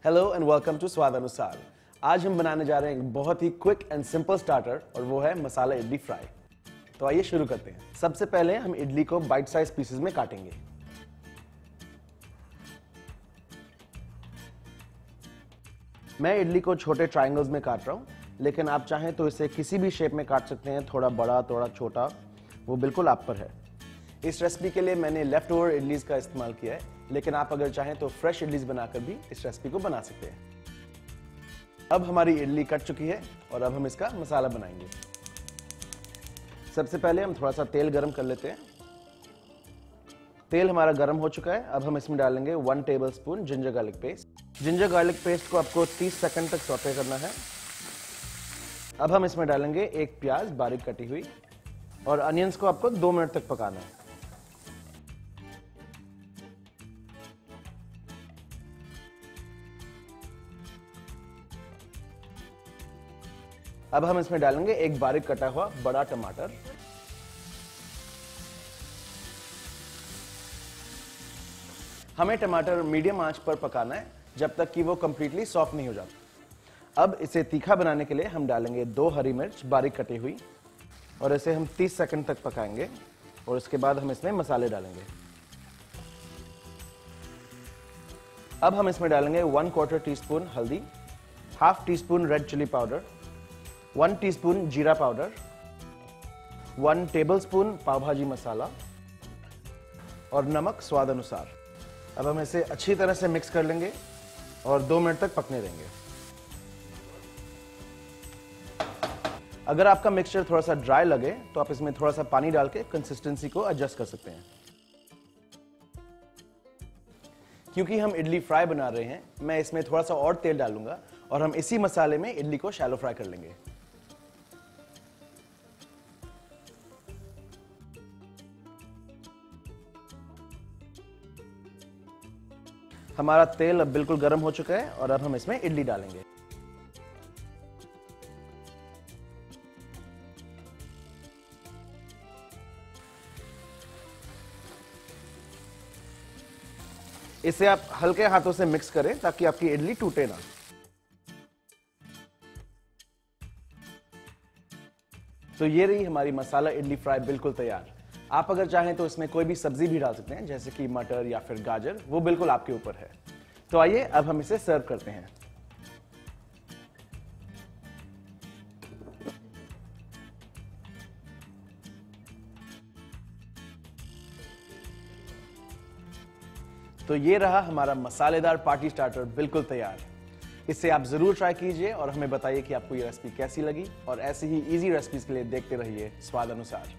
Hello and welcome to स्वाद अनुसार। आज हम बनाने जा रहे हैं एक बहुत ही क्विक एंड सिंपल स्टार्टर और वो है मसाला इडली फ्राई। तो आइए शुरू करते हैं। सबसे पहले हम इडली को बाइट साइज पीसेस में काटेंगे। मैं इडली को छोटे ट्रायंगल्स में काट रहा हूं, लेकिन आप चाहें तो इसे किसी भी शेप में काट सकते हैं, थोड़ा बड़ा थोड़ा छोटा, वो बिल्कुल आप पर है। इस रेसिपी के लिए मैंने लेफ्ट ओवर इडलीज का इस्तेमाल किया है, लेकिन आप अगर चाहें तो फ्रेश इडलीज बनाकर भी इस रेसिपी को बना सकते हैं। अब हमारी इडली कट चुकी है और अब हम इसका मसाला बनाएंगे। सबसे पहले हम थोड़ा सा तेल गरम कर लेते हैं। तेल हमारा गरम हो चुका है। अब हम इसमें डालेंगे 1 tablespoon ginger garlic paste. Ginger garlic paste को आपको 30 सेकंड तक सौटे करना है। अब हम इसमें डालेंगे एक प्याज बारीक कटी हुई और अनियंस को आपको 2 मिनट तक पकाना है। अब हम इसमें डालेंगे एक बारीक कटा हुआ बड़ा टमाटर। हमें टमाटर मीडियम आंच पर पकाना है जब तक कि वो कंप्लीटली सॉफ्ट नहीं हो जाता। अब इसे तीखा बनाने के लिए हम डालेंगे 2 हरी मिर्च बारीक कटी हुई और इसे हम 30 सेकंड तक पकाएंगे और उसके बाद हम इसमें मसाले डालेंगे। अब हम इसमें डालेंगे 1/4 टीस्पून हल्दी, half teaspoon red chilli powder, 1 teaspoon जीरा पाउडर, 1 टेबलस्पून पाव भाजी मसाला और नमक स्वाद अनुसार। अब हम इसे अच्छी तरह से मिक्स कर लेंगे और 2 मिनट तक पकने देंगे। अगर आपका मिक्सचर थोड़ा सा ड्राई लगे तो आप इसमें थोड़ा सा पानी डाल के कंसिस्टेंसी को एडजस्ट कर सकते हैं। क्योंकि हम इडली फ्राई बना रहे हैं, मैं इसमें थोड़ा सा और तेल डालूंगा और हम इसी मसाले में इडली को शैलो फ्राई कर लेंगे। हमारा तेल अब बिल्कुल गर्म हो चुका है और अब हम इसमें इडली डालेंगे। इसे आप हल्के हाथों से मिक्स करें ताकि आपकी इडली टूटे ना। तो ये रही हमारी मसाला इडली फ्राई बिल्कुल तैयार। आप अगर चाहें तो इसमें कोई भी सब्जी भी डाल सकते हैं, जैसे कि मटर या फिर गाजर, वो बिल्कुल आपके ऊपर है। तो आइए अब हम इसे सर्व करते हैं। तो ये रहा हमारा मसालेदार पार्टी स्टार्टर बिल्कुल तैयार। इसे आप जरूर ट्राई कीजिए और हमें बताइए कि आपको ये रेसिपी कैसी लगी। और ऐसी ही इजी रेसिपीज के लिए देखते रहिए स्वाद अनुसार।